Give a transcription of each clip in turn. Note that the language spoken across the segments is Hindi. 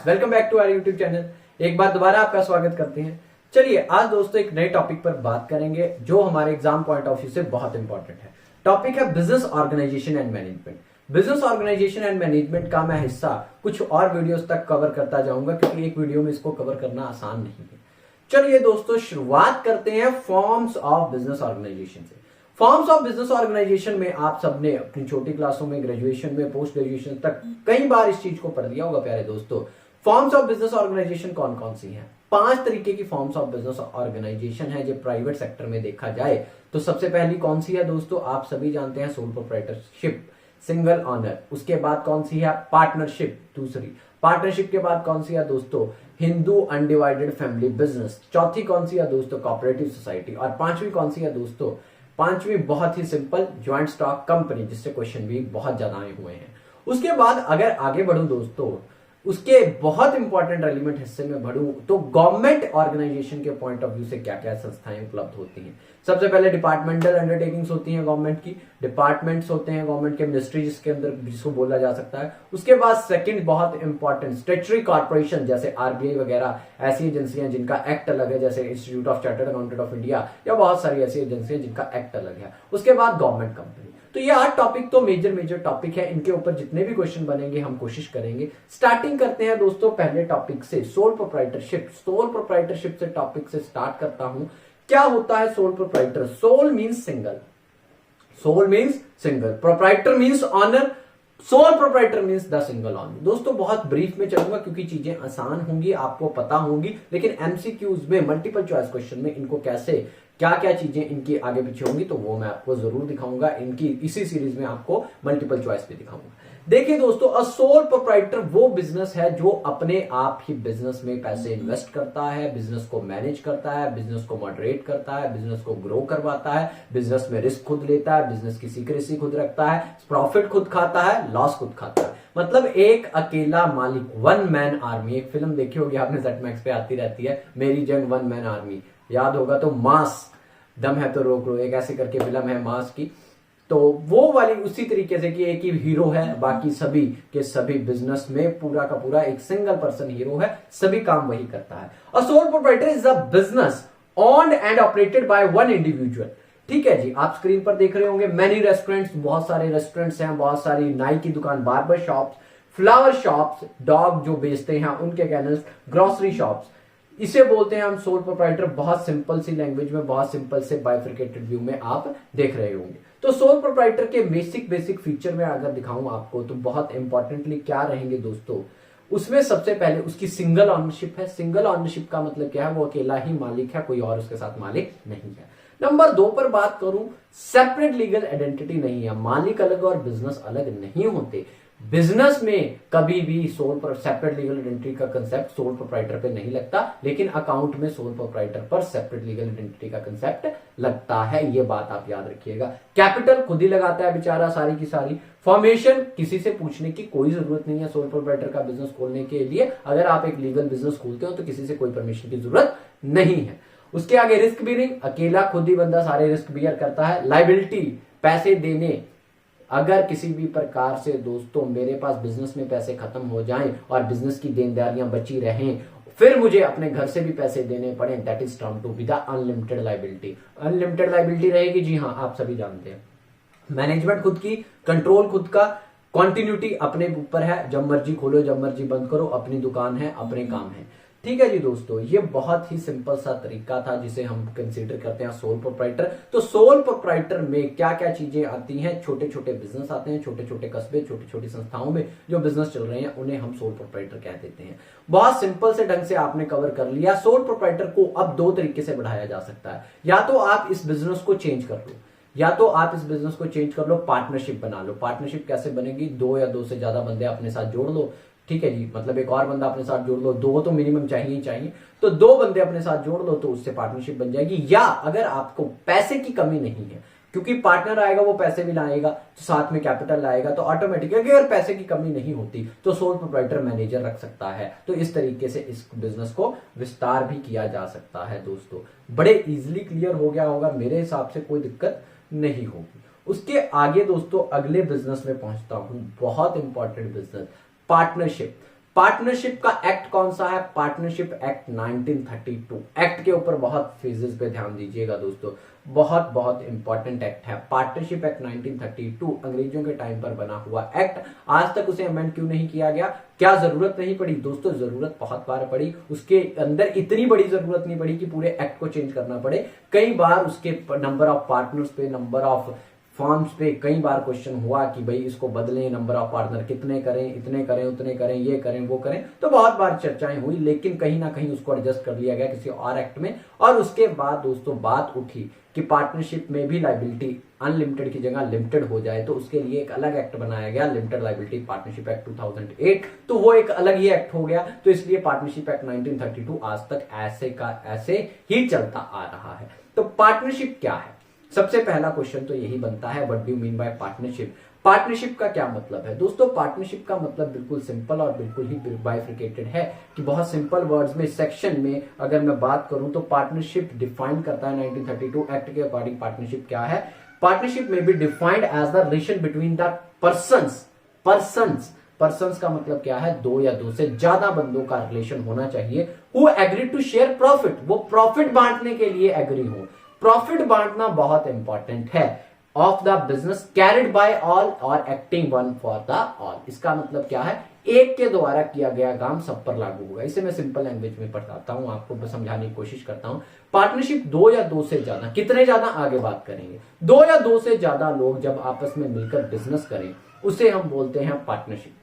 Welcome back to our YouTube channel. एक बार दोबारा आपका स्वागत करते हैं। चलिए आज दोस्तों एक नए टॉपिक पर बात करेंगे जो हमारे एग्जाम पॉइंट ऑफ व्यू से बहुत इंपॉर्टेंट है। टॉपिक है business organisation and management. Business organisation and management का मैं हिस्सा कुछ और वीडियोस तक कवर करता जाऊंगा क्योंकि एक वीडियो में इसको कवर करना आसान नहीं है। चलिए दोस्तों शुरुआत करते हैं फॉर्म्स ऑफ बिजनेस ऑर्गेनाइजेशन से। फॉर्म्स ऑफ बिजनेस ऑर्गेनाइजेशन में आप सबने अपनी छोटी क्लासों में, ग्रेजुएशन में, पोस्ट ग्रेजुएशन तक कई बार इस चीज को पढ़ लिया होगा प्यारे दोस्तों। फॉर्म्स ऑफ बिजनेस ऑर्गेनाइजेशन कौन कौन सी हैं? 5 तरीके की फॉर्म्स ऑफ बिजनेस ऑर्गेनाइजेशन है जो प्राइवेट सेक्टर में देखा जाए तो सबसे पहली कौन सी है दोस्तों? आप सभी जानते हैं सोल प्रोप्राइटरशिप, सिंगल ऑनर। उसके बाद कौन सी है? पार्टनरशिप। दूसरी पार्टनरशिप के बाद कौन सी है दोस्तों? Hindu undivided family business. चौथी कौन सी है दोस्तों? Cooperative society. और पांचवी कौन सी है दोस्तों? पांचवी बहुत ही सिंपल, ज्वाइंट स्टॉक कंपनी, जिससे क्वेश्चन भी बहुत ज्यादा आए हुए हैं। उसके बाद अगर आगे बढ़ूं दोस्तों, उसके बहुत इंपॉर्टेंट एलिमेंट हिस्से में बढ़ूं तो गवर्नमेंट ऑर्गेनाइजेशन के पॉइंट ऑफ व्यू से क्या क्या संस्थाएं उपलब्ध होती हैं। सबसे पहले डिपार्टमेंटल अंडरटेकिंग्स होती हैं गवर्नमेंट की, डिपार्टमेंट्स होते हैं गवर्नमेंट के, मिनिस्ट्री जिसके अंदर जिसको बोला जा सकता है। उसके बाद सेकंड बहुत इंपॉर्टेंट स्टैट्यूटरी कॉर्पोरेशन जैसे आरबीआई वगैरह, ऐसी एजेंसियां जिनका एक्ट अलग है जैसे institute of chartered accountant of India, या बहुत सारी ऐसी एजेंसियां जिनका एक्ट अलग है। उसके बाद गवर्नमेंट कंपनी। तो ये 8 टॉपिक तो मेजर टॉपिक है। इनके ऊपर जितने भी क्वेश्चन बनेंगे हम कोशिश करेंगे। स्टार्टिंग करते हैं दोस्तों पहले टॉपिक से, सोल प्रोप्राइटरशिप। सोल प्रोप्राइटरशिप से टॉपिक से स्टार्ट करता हूं। क्या होता है sole proprietor? Sole means single, sole means single, proprietor means owner, sole proprietor means the single owner. दोस्तों बहुत ब्रीफ में चलूंगा क्योंकि चीजें आसान होंगी, आपको पता होंगी, लेकिन एमसीक्यूज में, मल्टीपल चॉइस क्वेश्चन में इनको कैसे क्या क्या चीजें इनकी आगे पीछे होंगी तो वो मैं आपको जरूर दिखाऊंगा। इनकी इसी सीरीज में आपको मल्टीपल चॉइस भी दिखाऊंगा। देखिए दोस्तों, अ सोल प्रोप्राइटर वो बिजनेस है जो अपने आप ही बिजनेस में पैसे इन्वेस्ट करता है, बिजनेस को मैनेज करता है, बिजनेस को मॉडरेट करता है, बिजनेस को ग्रो करवाता है, बिजनेस में रिस्क खुद लेता है, बिजनेस की सीक्रेसी खुद रखता है, प्रॉफिट खुद खाता है, लॉस खुद खाता है। मतलब एक अकेला मालिक, वन मैन आर्मी। एक फिल्म देखी होगी आपने, जेट मैक्स पे आती रहती है, मेरी जंग वन मैन आर्मी, याद होगा तो। मास, दम है तो रोक लो, एक ऐसे करके फिल्म है मास की। तो वो वाली उसी तरीके से कि एक ही हीरो है, बाकी सभी के सभी बिजनेस में पूरा का पूरा एक सिंगल पर्सन हीरो है, सभी काम वही करता है। A sole proprietor is a business owned and operated by one individual. ठीक है जी, आप स्क्रीन पर देख रहे होंगे मैनी रेस्टोरेंट्स, बहुत सारे रेस्टोरेंट्स हैं, बहुत सारी नाई की दुकान, barber shops, flower shops, dog जो बेचते हैं उनके कैनल्स, ग्रोसरी शॉप्स, इसे बोलते हैं हम सोल प्रोप्राइटर। बहुत सिंपल सी लैंग्वेज में, बहुत सिंपल से बाइफरकेटेड व्यू में आप देख रहे होंगे। तो सोल प्रोप्राइटर के बेसिक फीचर में अगर दिखाऊं आपको तो बहुत इंपॉर्टेंटली क्या रहेंगे दोस्तों, उसमें सबसे पहले उसकी सिंगल ऑनरशिप है। सिंगल ऑनरशिप का मतलब क्या है? वो अकेला ही मालिक है, कोई और उसके साथ मालिक नहीं है। नंबर 2 पर बात करूं, सेपरेट लीगल आइडेंटिटी नहीं है, मालिक अलग और बिजनेस अलग नहीं होते। बिजनेस में कभी भी सोल पर सेपरेट लीगल आइडेंटिटी का कंसेप्ट सोल प्रोप्राइटर पे नहीं लगता, लेकिन अकाउंट में सोल प्रोप्राइटर पर सेपरेट लीगल आइडेंटिटी का कंसेप्ट लगता है। ये बात आप याद रखिएगा। कैपिटल खुद ही लगाता है बेचारा सारी की सारी। फॉर्मेशन किसी से पूछने की कोई जरूरत नहीं है सोल प्रोप्राइटर का बिजनेस खोलने के लिए। अगर आप एक लीगल बिजनेस खोलते हो तो किसी से कोई परमिशन की जरूरत नहीं है। उसके आगे रिस्क बियरिंग, अकेला खुद ही बंदा सारे रिस्क बियर करता है। लायबिलिटी, पैसे देने, अगर किसी भी प्रकार से दोस्तों मेरे पास बिजनेस में पैसे खत्म हो जाएं और बिजनेस की देनदारियां बची रहें, फिर मुझे अपने घर से भी पैसे देने पड़े, that is term to be the unlimited liability. Unlimited liability रहेगी जी हाँ, आप सभी जानते हैं। मैनेजमेंट खुद की, कंट्रोल खुद का, कॉन्टिन्यूटी अपने ऊपर है, जब मर्जी खोलो जब मर्जी बंद करो, अपनी दुकान है, अपने काम है। ठीक है जी दोस्तों, ये बहुत ही सिंपल सा तरीका था जिसे हम कंसीडर करते हैं सोल प्रोप्राइटर। तो सोल प्रोप्राइटर में क्या क्या चीजें आती हैं? छोटे छोटे बिजनेस आते हैं, छोटे छोटे कस्बे, छोटी छोटी संस्थाओं में जो बिजनेस चल रहे हैं उन्हें हम सोल प्रोप्राइटर कह देते हैं। बहुत सिंपल से ढंग से आपने कवर कर लिया। सोल प्रोप्राइटर को अब 2 तरीके से बढ़ाया जा सकता है। या तो आप इस बिजनेस को चेंज कर लो, या तो आप इस बिजनेस को चेंज कर लो, पार्टनरशिप बना लो। पार्टनरशिप कैसे बनेगी? 2 या 2 से ज्यादा बंदे अपने साथ जोड़ लो। ठीक है जी, मतलब एक और बंदा अपने साथ जोड़ लो, 2 तो मिनिमम चाहिए ही चाहिए, तो 2 बंदे अपने साथ जोड़ लो तो उससे पार्टनरशिप बन जाएगी। या अगर आपको पैसे की कमी नहीं है, क्योंकि पार्टनर आएगा वो पैसे भी लाएगा, तो साथ में कैपिटल लाएगा, तो ऑटोमेटिकली अगर पैसे की कमी नहीं होती तो सोल प्रोप्राइटर मैनेजर रख सकता है। तो इस तरीके से इस बिजनेस को विस्तार भी किया जा सकता है दोस्तों। बड़े इजिली क्लियर हो गया होगा, मेरे हिसाब से कोई दिक्कत नहीं होगी। उसके आगे दोस्तों अगले बिजनेस में पहुंचता हूं, बहुत इंपॉर्टेंट बिजनेस, पार्टनरशिप। पार्टनरशिप का एक्ट कौन सा है? Partnership act 1932। एक्ट के ऊपर बहुत फेजेस पे ध्यान दीजिएगा दोस्तों, बहुत बहुत इंपॉर्टेंट एक्ट है। पार्टनरशिप एक्ट 1932 अंग्रेजों के टाइम पर बना हुआ एक्ट। आज तक उसे अमेंड क्यों नहीं किया गया? क्या जरूरत नहीं पड़ी? दोस्तों जरूरत बहुत बार पड़ी, उसके अंदर इतनी बड़ी जरूरत नहीं पड़ी कि पूरे एक्ट को चेंज करना पड़े। कई बार उसके नंबर ऑफ पार्टनर्स पे, नंबर ऑफ फॉर्म्स पे कई बार क्वेश्चन हुआ कि भाई इसको बदलें, नंबर ऑफ पार्टनर कितने करें, इतने करें, उतने करें, ये करें, वो करें। तो बहुत बार चर्चाएं हुई, लेकिन कहीं ना कहीं उसको एडजस्ट कर लिया गया किसी और एक्ट में। और उसके बाद दोस्तों बात उठी कि पार्टनरशिप में भी लाइबिलिटी अनलिमिटेड की जगह लिमिटेड हो जाए, तो उसके लिए एक अलग एक्ट बनाया गया, लिमिटेड लाइबिलिटी पार्टनरशिप एक्ट 2008। तो वो एक अलग ही एक्ट हो गया। तो इसलिए पार्टनरशिप एक्ट 1932 आज तक ऐसे का ऐसे ही चलता आ रहा है। तो पार्टनरशिप क्या है? सबसे पहला क्वेश्चन तो यही बनता है, what do you mean by partnership? Partnership का क्या मतलब है? दोस्तों पार्टनरशिप का मतलब बिल्कुल सिंपल और बिल्कुल ही बाइफिकेटेड है कि बहुत सिंपल वर्ड्स में, सेक्शन में अगर मैं बात करूं तो पार्टनरशिप डिफाइन करता है 1932 एक्ट के अकॉर्डिंग। पार्टनरशिप क्या है? पार्टनरशिप में be defined as the relation between the persons का मतलब क्या है? दो या दो से ज्यादा बंदों का रिलेशन होना चाहिए। Who agree to share profit, वो प्रॉफिट बांटने के लिए एग्री हो। प्रॉफिट बांटना बहुत इंपॉर्टेंट है। Of the business carried by all और acting one for the all. इसका मतलब क्या है? एक के द्वारा किया गया काम सब पर लागू होगा। इसे मैं सिंपल लैंग्वेज में बताता हूं, आपको समझाने की कोशिश करता हूं। पार्टनरशिप दो या दो से ज्यादा, कितने ज्यादा आगे बात करेंगे, दो या दो से ज्यादा लोग जब आपस में मिलकर बिजनेस करें उसे हम बोलते हैं पार्टनरशिप।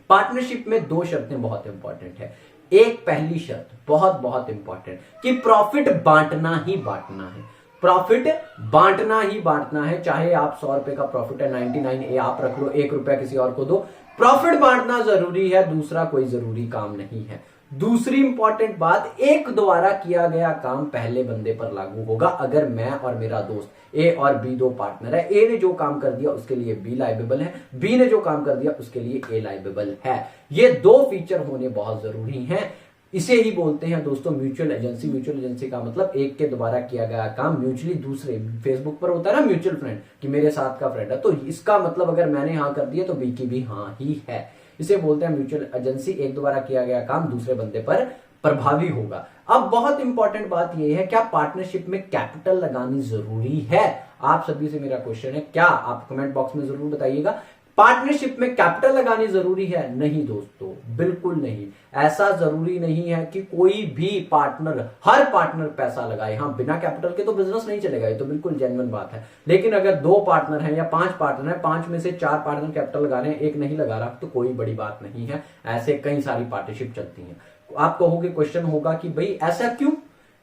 पार्टनरशिप में दो शर्तें बहुत इंपॉर्टेंट है। एक पहली शर्त बहुत बहुत इंपॉर्टेंट कि प्रॉफिट बांटना ही बांटना है। प्रॉफिट बांटना ही बांटना है। चाहे आप 100 रुपए का प्रॉफिट है, 99 आप रख लो, 1 रुपया किसी और को दो। प्रॉफिट बांटना जरूरी है, दूसरा कोई जरूरी काम नहीं है। दूसरी इंपॉर्टेंट बात, एक द्वारा किया गया काम पहले बंदे पर लागू होगा। अगर मैं और मेरा दोस्त ए और बी दो पार्टनर है, ए ने जो काम कर दिया उसके लिए बी लाइबेबल है, बी ने जो काम कर दिया उसके लिए ए लाइबेबल है। ये दो फीचर होने बहुत जरूरी हैं। इसे ही बोलते हैं दोस्तों म्यूचुअल एजेंसी। म्यूचुअल एजेंसी का मतलब एक के द्वारा किया गया काम म्यूचुअली दूसरे, फेसबुक पर होता है ना म्यूचुअल फ्रेंड कि मेरे साथ का फ्रेंड है, तो इसका मतलब अगर मैंने हाँ कर दिया तो बी की भी हाँ ही है। इसे बोलते हैं म्यूचुअल एजेंसी। एक द्वारा किया गया काम दूसरे बंदे पर प्रभावी होगा। अब बहुत इंपॉर्टेंट बात यह है, क्या पार्टनरशिप में कैपिटल लगानी जरूरी है? आप सभी से मेरा क्वेश्चन है, क्या आप कमेंट बॉक्स में जरूर बताइएगा। पार्टनरशिप में कैपिटल लगानी जरूरी है? नहीं दोस्तों, बिल्कुल नहीं। ऐसा जरूरी नहीं है कि कोई भी पार्टनर, हर पार्टनर पैसा लगाए। हाँ, बिना कैपिटल के तो बिजनेस नहीं चलेगा, ये तो बिल्कुल जेन्युइन बात है। लेकिन अगर 2 पार्टनर हैं या 5 पार्टनर हैं, 5 में से 4 पार्टनर कैपिटल लगा रहे हैं, एक नहीं लगा रहा, तो कोई बड़ी बात नहीं है। ऐसे कई सारी पार्टनरशिप चलती हैं। आप कहोगे, क्वेश्चन होगा कि भाई ऐसा क्यों?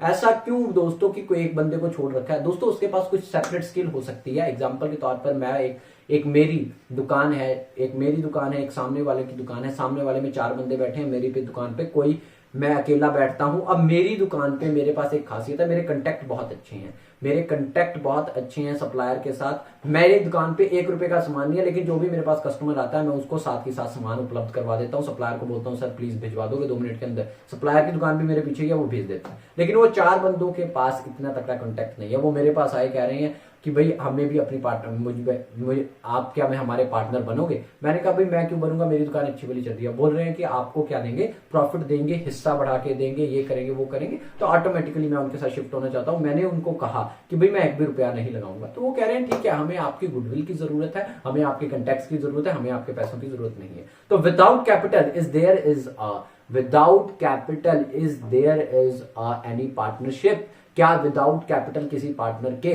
ऐसा क्यों दोस्तों कि कोई एक बंदे को छोड़ रखा है? दोस्तों उसके पास कुछ सेपरेट स्किल हो सकती है। एग्जांपल के तौर पर मैं एक मेरी दुकान है, एक सामने वाले की दुकान है। सामने वाले में 4 बंदे बैठे हैं, मेरी पे दुकान पे कोई, मैं अकेला बैठता हूं। अब मेरी दुकान पे मेरे पास एक खासियत है, मेरे कंटेक्ट बहुत अच्छे हैं। मेरे कंटेक्ट बहुत अच्छे हैं सप्लायर के साथ। मेरी दुकान पे 1 रुपए का सामान नहीं है, लेकिन जो भी मेरे पास कस्टमर आता है मैं उसको साथ के साथ सामान उपलब्ध करवा देता हूं। सप्लायर को बोलता हूं सर प्लीज भिजवा दोगे 2 मिनट के अंदर। सप्लायर की दुकान भी मेरे पीछे ही है, वो भेज देता है। लेकिन वो 4 बंदों के पास इतना तगड़ा कॉन्टेक्ट नहीं है। वो मेरे पास आए, कह रहे हैं कि भाई हमें भी अपनी पार्टनर, मुझे आप क्या मैं हमारे पार्टनर बनोगे? मैंने कहा भाई मैं क्यों बनूंगा, मेरी दुकान अच्छी वाली चल रही है। बोल रहे हैं कि आपको क्या देंगे, प्रॉफिट देंगे, हिस्सा बढ़ा के देंगे, ये करेंगे वो करेंगे। तो ऑटोमेटिकली मैं उनके साथ शिफ्ट होना चाहता हूं। मैंने उनको कहा कि भाई मैं 1 भी रुपया नहीं लगाऊंगा। तो वो कह रहे हैं ठीक है, हमें आपकी गुडविल की जरूरत है, हमें आपके कंटेक्ट्स की जरूरत है, हमें आपके पैसों की जरूरत नहीं है। तो without capital is there is any partnership? क्या विदाउट कैपिटल किसी पार्टनर के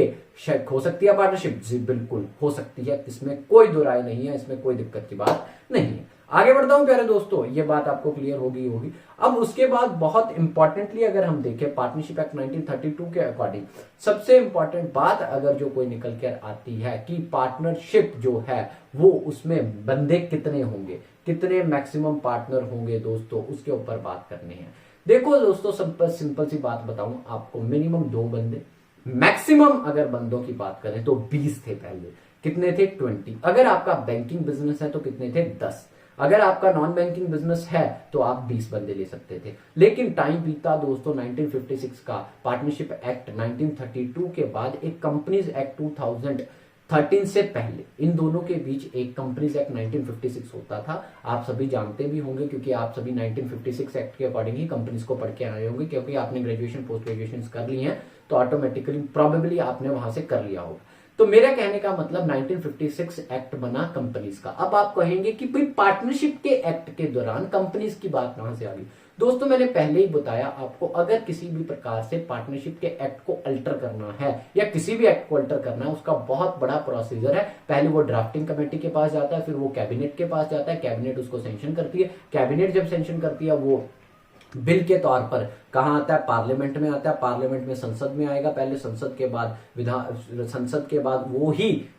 हो सकती है पार्टनरशिप? जी बिल्कुल हो सकती है, इसमें कोई दो राय नहीं है, इसमें कोई दिक्कत की बात नहीं है। आगे बढ़ता हूं प्यारे दोस्तों, ये बात आपको क्लियर होगी। अब उसके बाद बहुत इंपॉर्टेंटली अगर हम देखें पार्टनरशिप एक्ट 1932 के अकॉर्डिंग, सबसे इंपॉर्टेंट बात अगर जो कोई निकल कर आती है कि पार्टनरशिप जो है वो उसमें बंदे कितने होंगे, कितने मैक्सिमम पार्टनर होंगे दोस्तों, उसके ऊपर बात करनी है। देखो दोस्तों, सिंपल सी बात बताऊं आपको, मिनिमम 2 बंदे, मैक्सिमम अगर बंदों की बात करें तो 20 थे पहले। कितने थे? 20। अगर आपका बैंकिंग बिजनेस है तो कितने थे? 10। अगर आपका नॉन बैंकिंग बिजनेस है तो आप 20 बंदे ले सकते थे। लेकिन टाइम बीता दोस्तों, 1956 का पार्टनरशिप एक्ट 1932 के बाद एक कंपनीज एक्ट 2000 13 से पहले इन दोनों के बीच एक कंपनीज एक्ट 1956 होता था। आप सभी जानते भी होंगे क्योंकि आप सभी 1956 एक्ट के अकॉर्डिंग ही कंपनीज को पढ़ के आए होंगे, क्योंकि आपने ग्रेजुएशन पोस्ट ग्रेजुएशन कर ली है तो ऑटोमेटिकली प्रोबेबली आपने वहां से कर लिया होगा। तो मेरा कहने का मतलब 1956 एक्ट बना कंपनीज का। अब आप कहेंगे कि भाई पार्टनरशिप के एक्ट के दौरान कंपनीज की बात कहां से आ गई। दोस्तों मैंने पहले ही बताया आपको, अगर किसी भी प्रकार से पार्टनरशिप के एक्ट को अल्टर करना है या किसी भी एक्ट को अल्टर करना है, उसका बहुत बड़ा प्रोसीजर है। पहले वो ड्राफ्टिंग कमेटी के पास जाता है, फिर वो कैबिनेट के पास जाता है, कैबिनेट उसको सेंक्शन करती है, कैबिनेट जब सेंक्शन करती है वो बिल के तौर पर कहां आता है, पार्लियामेंट में आता है, पार्लियामेंट में संसद में आएगा, पहले संसद के बाद संसद के बाद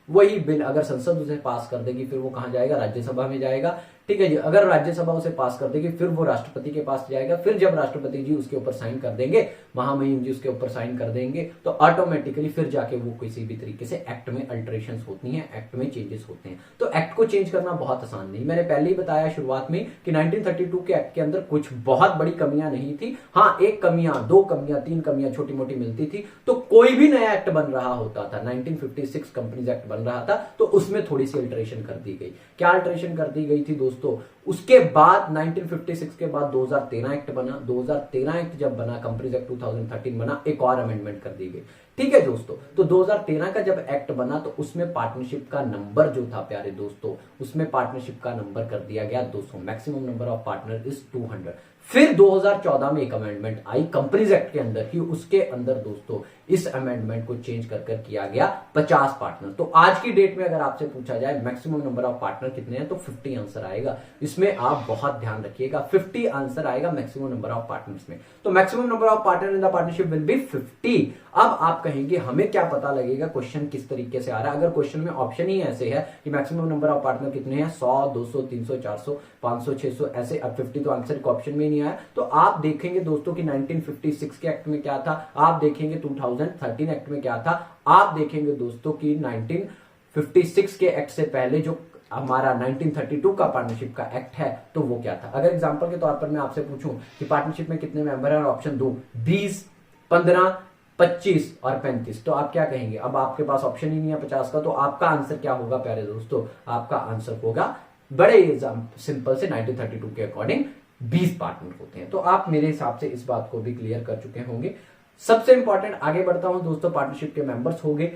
वही बिल अगर संसद उसे पास कर देगी फिर वो कहां जाएगा, राज्यसभा में जाएगा। ठीक है जी, अगर राज्यसभा उसे पास कर देगी फिर वो राष्ट्रपति के पास जाएगा, फिर जब राष्ट्रपति जी उसके ऊपर साइन कर देंगे, महामहिम जी उसके ऊपर साइन कर देंगे, तो ऑटोमेटिकली फिर जाके वो किसी भी तरीके से एक्ट में अल्टरेशन होती हैं, एक्ट में चेंजेस होते हैं। तो एक्ट को चेंज करना बहुत आसान नहीं, मैंने पहले ही बताया शुरुआत में कि 1932 के एक्ट के अंदर कुछ बहुत बड़ी कमियां नहीं थी। हाँ, एक कमियां, दो कमियां, तीन कमियां छोटी मोटी मिलती थी। तो कोई भी नया एक्ट बन रहा होता था, 1956 कंपनीज एक्ट बन रहा था, तो उसमें थोड़ी सी अल्टरेशन कर दी गई। क्या अल्टरेशन कर दी गई थी दोस्तों? उसके बाद 1956 के बाद 2013 एक्ट बना। 2013 एक्ट जब बना, कंपनीज एक्ट 2013 बना, एक और अमेंडमेंट कर दी गई। ठीक है दोस्तों, तो 2013 का जब एक्ट बना तो उसमें पार्टनरशिप का नंबर जो था प्यारे दोस्तों, उसमें पार्टनरशिप का नंबर कर दिया गया 200, maximum number of partner is 200। फिर 2014 में एक अमेंडमेंट आई कंपनीज एक्ट के अंदर ही, उसके अंदर दोस्तों इस अमेंडमेंट को चेंज कर किया गया 50 पार्टनर। तो आज की डेट में अगर आपसे पूछा जाए मैक्सिमम नंबर ऑफ पार्टनर कितने हैं, तो 50 आंसर आएगा। इसमें आप बहुत ध्यान रखिएगा, 50 आंसर आएगा मैक्सिमम नंबर ऑफ पार्टनर्स में। तो maximum number of partner in the partnership will be 50। अब आप कहेंगे हमें क्या पता लगेगा क्वेश्चन किस तरीके से आ रहा है। अगर क्वेश्चन में ऑप्शन ही ऐसे है कि मैक्सिमम नंबर ऑफ पार्टनर कितने हैं, 100, 200, 300, 400, 500, 600, ऐसे। अब 50 तो आंसर का ऑप्शन में नहीं आया। तो आप देखेंगे दोस्तों कि 1956 के एक्ट में क्या था, आप देखेंगे 2013 एक्ट में क्या था, आप देखेंगे दोस्तों कि 1956 के एक्ट से पहले जो हमारा 1932 का पार्टनरशिप का एक्ट है तो वो क्या था। अगर एग्जांपल के तौर पर मैं आपसे पूछूं कि पार्टनरशिप में कितने मेंबर हैं और ऑप्शन दूं 20, 15, 25 और 35, तो आप क्या कहेंगे? अब आपके पास ऑप्शन ही नहीं है 50 का, तो आपका आंसर क्या होगा प्यारे दोस्तों? आपका आंसर होगा बड़े सिंपल से 1932 के अकॉर्डिंग 20 पार्टनर होते हैं। तो आप मेरे हिसाब से इस बात को भी क्लियर कर चुके होंगे। सबसे इंपॉर्टेंट आगे बढ़ता हूं दोस्तों, पार्टनरशिप के मेंबर्स हो गए,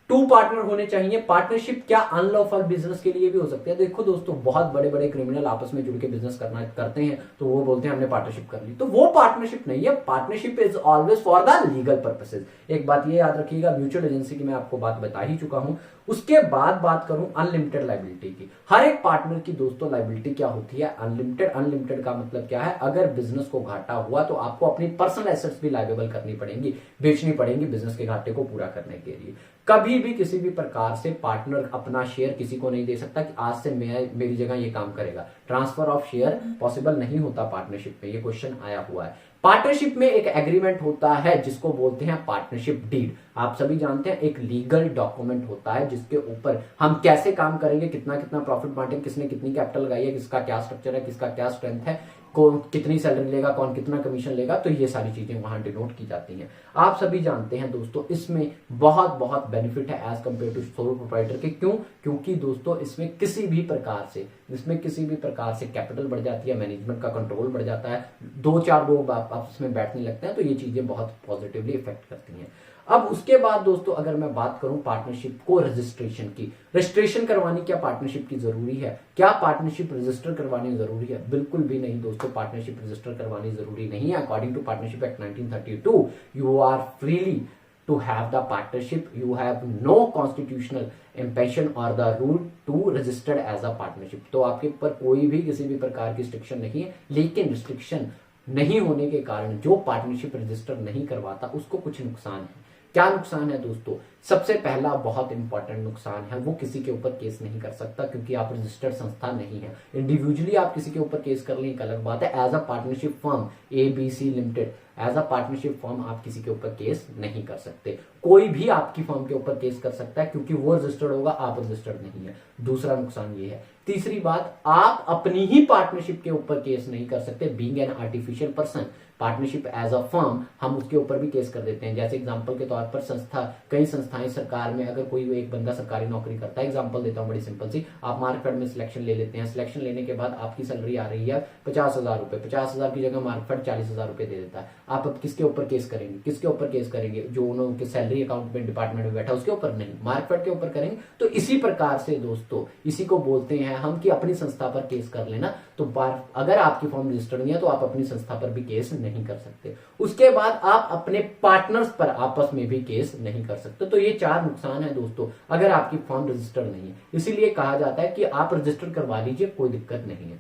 2 पार्टनर होने चाहिए। पार्टनरशिप क्या अनलॉफुल बिजनेस के लिए भी हो सकती है? देखो दोस्तों, बहुत बड़े बड़े क्रिमिनल आपस में जुड़ के बिजनेस करते हैं तो वो बोलते हैं हमने पार्टनरशिप कर ली, तो वो पार्टनरशिप नहीं है। Partnership is always for the legal purposes. एक बात ये याद रखिएगा, म्यूचुअल एजेंसी की मैं आपको बात बता ही चुका हूं। उसके बाद बात करूं अनलिमिटेड लायबिलिटी की। हर एक पार्टनर की दोस्तों लायबिलिटी क्या होती है? अनलिमिटेड। अनलिमिटेड का मतलब क्या है? अगर बिजनेस को घाटा हुआ तो आपको अपनी पर्सनल एसेट्स भी लायबल करनी पड़ेंगी, बेचनी पड़ेंगी बिजनेस के घाटे को पूरा करने के लिए। कभी भी किसी भी प्रकार से पार्टनर अपना शेयर किसी को नहीं दे सकता कि आज से मेरी जगह ये काम करेगा। ट्रांसफर ऑफ शेयर पॉसिबल नहीं होता पार्टनरशिप में, ये क्वेश्चन आया हुआ है। पार्टनरशिप में एक एग्रीमेंट होता है जिसको बोलते हैं पार्टनरशिप डीड। आप सभी जानते हैं एक लीगल डॉक्यूमेंट होता है जिसके ऊपर हम कैसे काम करेंगे, कितना कितना प्रॉफिट बांटेंगे, किसने कितनी कैपिटल लगाई है, किसका क्या स्ट्रक्चर है, किसका क्या स्ट्रेंथ है, कौन कितनी सैलरी लेगा, कौन कितना कमीशन लेगा, तो ये सारी चीजें वहां डिनोट की जाती हैं। आप सभी जानते हैं दोस्तों इसमें बहुत बहुत बेनिफिट है as compare to sole proprietor के। क्यों? क्योंकि दोस्तों इसमें किसी भी प्रकार से कैपिटल बढ़ जाती है, मैनेजमेंट का कंट्रोल बढ़ जाता है, 2-4 लोग आपस में बैठने लगते हैं, तो ये चीजें बहुत पॉजिटिवली इफेक्ट करती हैं। अब उसके बाद दोस्तों अगर मैं बात करूं पार्टनरशिप को रजिस्ट्रेशन की, रजिस्ट्रेशन करवानी क्या पार्टनरशिप की जरूरी है? क्या पार्टनरशिप रजिस्टर करवानी जरूरी है? बिल्कुल भी नहीं दोस्तों, पार्टनरशिप रजिस्टर करवानी जरूरी नहीं है। According to partnership act 1932 you are freely to have the partnership. You have no constitutional impediment or the rule to register as a partnership. तो आपके ऊपर कोई भी किसी भी प्रकार की रिस्ट्रिक्शन नहीं है, लेकिन रिस्ट्रिक्शन नहीं होने के कारण जो पार्टनरशिप रजिस्टर नहीं करवाता उसको कुछ नुकसान है। क्या नुकसान है दोस्तों? सबसे पहला बहुत इंपॉर्टेंट नुकसान है, वो किसी के ऊपर केस नहीं कर सकता क्योंकि आप रजिस्टर्ड संस्था नहीं है। इंडिविजुअली आप किसी के ऊपर केस कर लें एक अलग बात है। As a partnership firm ABC limited as a partnership firm आप किसी के ऊपर केस नहीं कर सकते। कोई भी आपकी फर्म के ऊपर केस कर सकता है क्योंकि वो रजिस्टर्ड होगा, आप रजिस्टर्ड नहीं है। दूसरा नुकसान ये है। तीसरी बात, आप अपनी ही पार्टनरशिप के ऊपर केस नहीं कर सकते। Being an artificial person, partnership as a firm, हम उसके ऊपर भी केस कर देते हैं। जैसे एग्जांपल के तौर पर कई संस्थाएं सरकार में, अगर कोई एक बंदा सरकारी नौकरी करता है, एग्जांपल देता हूं बड़ी सिंपल सी, आप मार्कफेड में सिलेक्शन ले लेते हैं। सिलेक्शन लेने के बाद आपकी सैलरी आ रही है 50,000 रुपए, 50,000 की जगह मार्कफेड 40,000 रुपए दे देता है। आप अब किसके ऊपर केस करेंगे? किसके ऊपर केस करेंगे? जो उनके सैलरी अकाउंट में डिपार्टमेंट में बैठा उसके ऊपर नहीं, मार्कफेड के ऊपर करेंगे। तो इसी प्रकार से दोस्तों, इसी को बोलते हैं हम कि अपनी संस्था पर केस कर लेना। तो अगर आपकी फर्म रजिस्टर्ड नहीं है तो आप अपनी संस्था पर भी केस नहीं कर सकते। उसके बाद आप अपने पार्टनर्स पर आपस में भी केस नहीं कर सकते। तो ये 4 नुकसान है दोस्तों अगर आपकी फर्म रजिस्टर्ड नहीं है। इसीलिए कहा जाता है कि आप रजिस्टर करवा लीजिए, कोई दिक्कत नहीं है।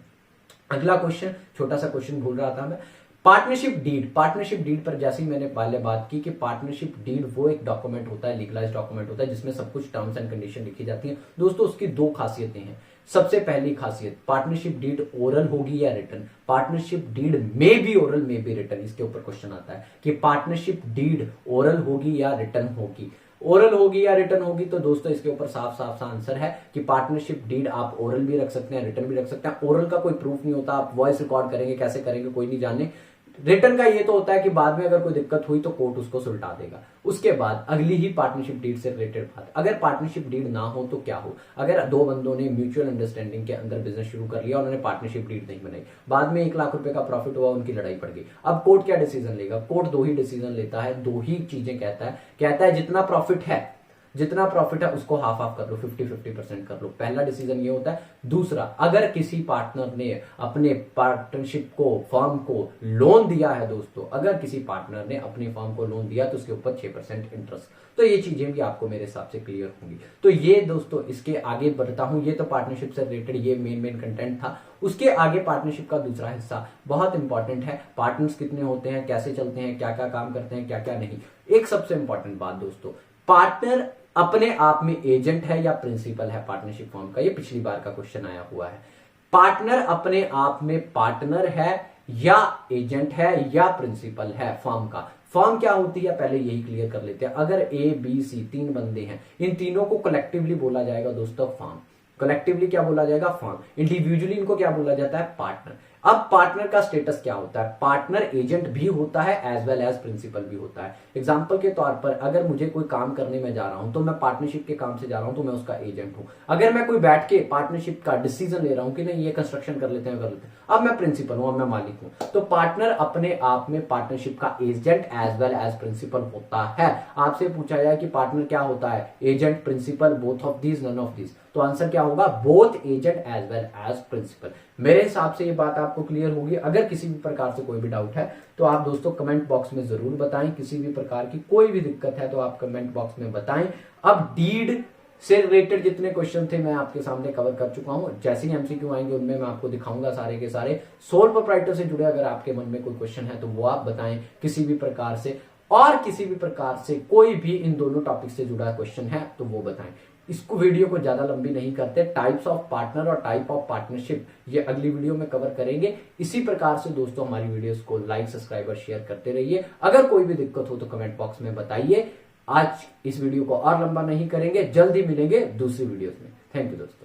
अगला क्वेश्चन, छोटा सा क्वेश्चन भूल रहा था मैं, पार्टनरशिप डीड। पार्टनरशिप डीड पर जैसे ही मैंने पहले बात की कि पार्टनरशिप डीड वो एक डॉक्यूमेंट होता है, लीगलाइज डॉक्यूमेंट होता है जिसमें सब कुछ टर्म्स एंड कंडीशन लिखी जाती है। दोस्तों उसकी 2 खासियतें हैं। सबसे पहली खासियत, पार्टनरशिप डीड ओरल होगी या रिटन। पार्टनरशिप डीड में बी ओरल में बी रिटन। इसके ऊपर क्वेश्चन आता है कि पार्टनरशिप डीड ओरल होगी या रिटन होगी। ओरल होगी या रिटन होगी, तो दोस्तों इसके ऊपर साफ साफ सा आंसर है कि पार्टनरशिप डीड आप ओरल भी रख सकते हैं, रिटन भी रख सकते हैं। ओरल का कोई प्रूफ नहीं होता, आप वॉइस रिकॉर्ड करेंगे, कैसे करेंगे कोई नहीं जाने। रिटर्न का ये तो होता है कि बाद में अगर कोई दिक्कत हुई तो कोर्ट उसको सुलटा देगा। उसके बाद अगली ही पार्टनरशिप डीड से रिलेटेड बात, अगर पार्टनरशिप डीड ना हो तो क्या हो? अगर 2 बंदों ने म्यूचुअल अंडरस्टैंडिंग के अंदर बिजनेस शुरू कर लिया, उन्होंने पार्टनरशिप डीड नहीं बनाई, बाद में 1 लाख रुपए का प्रॉफिट हुआ, उनकी लड़ाई पड़ गई। अब कोर्ट क्या डिसीजन लेगा? कोर्ट 2 ही डिसीजन लेता है, 2 ही चीजें कहता है जितना प्रॉफिट है उसको हाफ हाफ कर लो, 50-50% कर लो। पहला डिसीजन ये होता है। दूसरा, अगर किसी पार्टनर ने अपने पार्टनरशिप को, फर्म को लोन दिया है दोस्तों, अगर किसी पार्टनर ने अपनी फर्म को लोन दिया तो उसके ऊपर 6% इंटरेस्ट। तो ये चीजें भी आपको मेरे हिसाब से क्लियर होंगी। तो ये दोस्तों, इसके आगे बढ़ता हूं। ये तो पार्टनरशिप से रिलेटेड ये मेन कंटेंट था। उसके आगे पार्टनरशिप का दूसरा हिस्सा बहुत इंपॉर्टेंट है। पार्टनर्स कितने होते हैं, कैसे चलते हैं, क्या क्या काम करते हैं, क्या क्या नहीं। एक सबसे इंपॉर्टेंट बात दोस्तों, पार्टनर अपने आप में एजेंट है या प्रिंसिपल है पार्टनरशिप फर्म का? ये पिछली बार का क्वेश्चन आया हुआ है। पार्टनर अपने आप में पार्टनर है या एजेंट है या प्रिंसिपल है फर्म का? फर्म क्या होती है पहले यही क्लियर कर लेते हैं। अगर ए बी सी 3 बंदे हैं, इन तीनों को कलेक्टिवली बोला जाएगा दोस्तों फर्म। कलेक्टिवली क्या बोला जाएगा? फर्म। इंडिविजुअली इनको क्या बोला जाता है? पार्टनर। अब पार्टनर का स्टेटस क्या होता है? पार्टनर एजेंट भी होता है एज वेल एज प्रिंसिपल भी होता है। एग्जांपल के तौर पर, अगर मुझे कोई काम करने में जा रहा हूं तो मैं पार्टनरशिप के काम से जा रहा हूं तो मैं उसका एजेंट हूं। अगर मैं कोई बैठ के पार्टनरशिप का डिसीजन ले रहा हूं कि नहीं ये कंस्ट्रक्शन कर लेते हैं, अब मैं प्रिंसिपल हूं, अब मैं मालिक हूं। तो पार्टनर अपने आप में पार्टनरशिप का agent as well as principal होता है। आपसे पूछा जाए कि पार्टनर क्या होता है? Agent, principal, both of these, none of these. तो आंसर क्या होगा? Both agent as well as principal. मेरे हिसाब से ये बात आपको क्लियर होगी। अगर किसी भी प्रकार से कोई भी डाउट है तो आप दोस्तों कमेंट बॉक्स में जरूर बताएं। किसी भी प्रकार की कोई भी दिक्कत है तो आप कमेंट बॉक्स में बताएं। अब डीड से रिलेटेड जितने क्वेश्चन थे मैं आपके सामने कवर कर चुका हूं। जैसे ही एमसीक्यू आएंगे उनमें मैं आपको दिखाऊंगा सारे के सारे। सोल प्रोप्राइटर से जुड़े अगर आपके मन में कोई क्वेश्चन है तो वो आप बताएं किसी भी प्रकार से, और किसी भी प्रकार से कोई भी इन दोनों टॉपिक से जुड़ा क्वेश्चन है तो वो बताएं। इसको वीडियो को ज्यादा लंबी नहीं करते। टाइप्स ऑफ पार्टनर और टाइप ऑफ पार्टनरशिप ये अगली वीडियो में कवर करेंगे। इसी प्रकार से दोस्तों हमारी वीडियोस को लाइक, सब्सक्राइब और शेयर करते रहिए। अगर कोई भी दिक्कत हो तो कमेंट बॉक्स में बताइए। आज इस वीडियो को और लंबा नहीं करेंगे, जल्द ही मिलेंगे दूसरी वीडियोस में। थैंक यू दोस्तों।